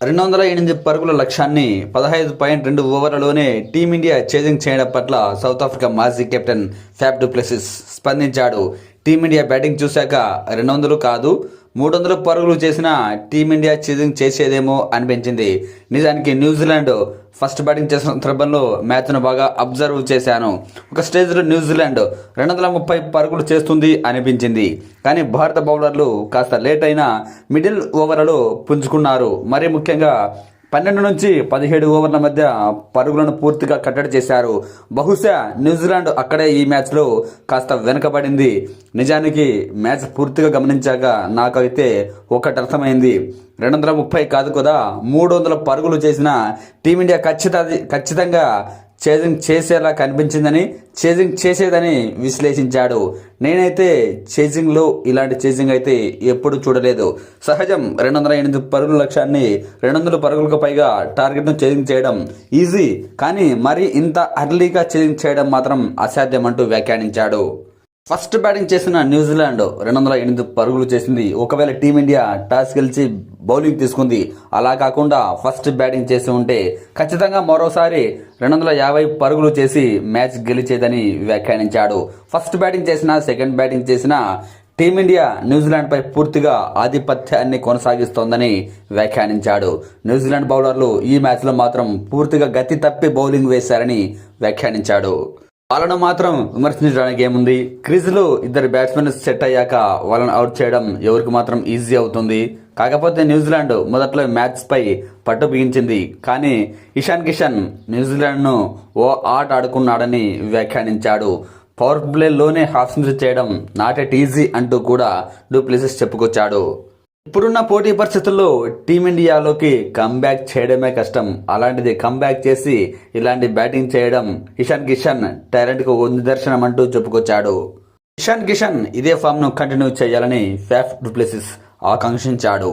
208 పరుగుల లక్ష్యాన్ని 15.2 ఓవర్లలోనే team India chasing చేయడం పట్ల సౌత్ ఆఫ్రికా మాజీ కెప్టెన్ ఫ్యాఫ్ డు ప్లెసిస్ స్పందించాడు. టీమిండియా బ్యాటింగ్ చూశాక 200 కాదు 300 పరుగులు చేసినా టీమిండియా ఛేజింగ్ చేసేదేమో అనిపించింది. నిజానికి న్యూజిలాండ్ ఫస్ట్ బ్యాటింగ్ చేసిన సందర్భంలో మ్యాచ్ను బాగా అబ్జర్వ్ చేశాను. ఒక స్టేజ్లో న్యూజిలాండ్ 230 పరుగులు చేస్తుంది అనిపించింది. కానీ భారత బౌలర్లు కాస్త లేట్ అయినా మిడిల్ ఓవర్లలో పుంజుకున్నారు. మరీ ముఖ్యంగా 12 నుంచి 17 ఓవర్ల మధ్య పరుగులను పూర్తిగా కట్టడి చేశారు. బహుశా న్యూజిలాండ్ అక్కడే ఈ మ్యాచ్లో కాస్త వెనుకబడింది. నిజానికి మ్యాచ్ పూర్తిగా గమనించాక నాకైతే ఒకటి అర్థమైంది. 230 కాదు కదా 300 పరుగులు చేసిన టీమిండియా ఖచ్చితంగా ఛేజింగ్ చేసేలా కనిపించిందని, ఛేజింగ్ చేసేదని విశ్లేషించాడు. నేనైతే ఛేజింగ్లో ఇలాంటి ఛేజింగ్ అయితే ఎప్పుడు చూడలేదు. సహజం 208 పరుగుల లక్ష్యాన్ని 200 పరుగులకు పైగా టార్గెట్ను ఛేజింగ్ చేయడం ఈజీ, కానీ మరీ ఇంత అర్లీగా ఛేజింగ్ చేయడం మాత్రం అసాధ్యం అంటూ వ్యాఖ్యానించాడు. ఫస్ట్ బ్యాటింగ్ చేసిన న్యూజిలాండ్ 208 పరుగులు చేసింది. ఒకవేళ టీమిండియా టాస్ గెలిచి బౌలింగ్ తీసుకుంది, అలా కాకుండా ఫస్ట్ బ్యాటింగ్ చేసి ఉంటే ఖచ్చితంగా మరోసారి 250 పరుగులు చేసి మ్యాచ్ గెలిచేదని వ్యాఖ్యానించాడు. ఫస్ట్ బ్యాటింగ్ చేసినా సెకండ్ బ్యాటింగ్ చేసినా టీమిండియా న్యూజిలాండ్పై పూర్తిగా ఆధిపత్యాన్ని కొనసాగిస్తోందని వ్యాఖ్యానించాడు. న్యూజిలాండ్ బౌలర్లు ఈ మ్యాచ్లో మాత్రం పూర్తిగా గతి తప్పి బౌలింగ్ వేశారని వ్యాఖ్యానించాడు. వాళ్ళను మాత్రం విమర్శించడానికి ఏముంది? క్రీజులో ఇద్దరు బ్యాట్స్మెన్ సెట్ అయ్యాక వాళ్ళని అవుట్ చేయడం ఎవరికి మాత్రం ఈజీ అవుతుంది. కాకపోతే న్యూజిలాండ్ మొదట్లో మ్యాచ్ పై పట్టు బిగించింది, కానీ ఇషాన్ కిషన్ న్యూజిలాండ్ను ఓ ఆట ఆడుకున్నాడని వ్యాఖ్యానించాడు. పవర్ ప్లేలోనే హాఫ్ సెంచరీ చేయడం నాట్ ఎట్ ఈజీ అంటూ కూడా డు ప్లెసిస్ చెప్పుకొచ్చాడు. ఇప్పుడున్న పోటీ పరిస్థితుల్లో టీమిండియాలోకి కమ్బ్యాక్ చేయడమే కష్టం. అలాంటిది కమ్బ్యాక్ చేసి ఇలాంటి బ్యాటింగ్ చేయడం ఇషాన్ కిషన్ టాలెంట్కు ఓ నిదర్శనం అంటూ చెప్పుకొచ్చాడు. ఇషాన్ కిషన్ ఇదే ఫామ్ను కంటిన్యూ చేయాలని ఫ్యాఫ్ డు ప్లెసిస్ ఆకాంక్షించాడు.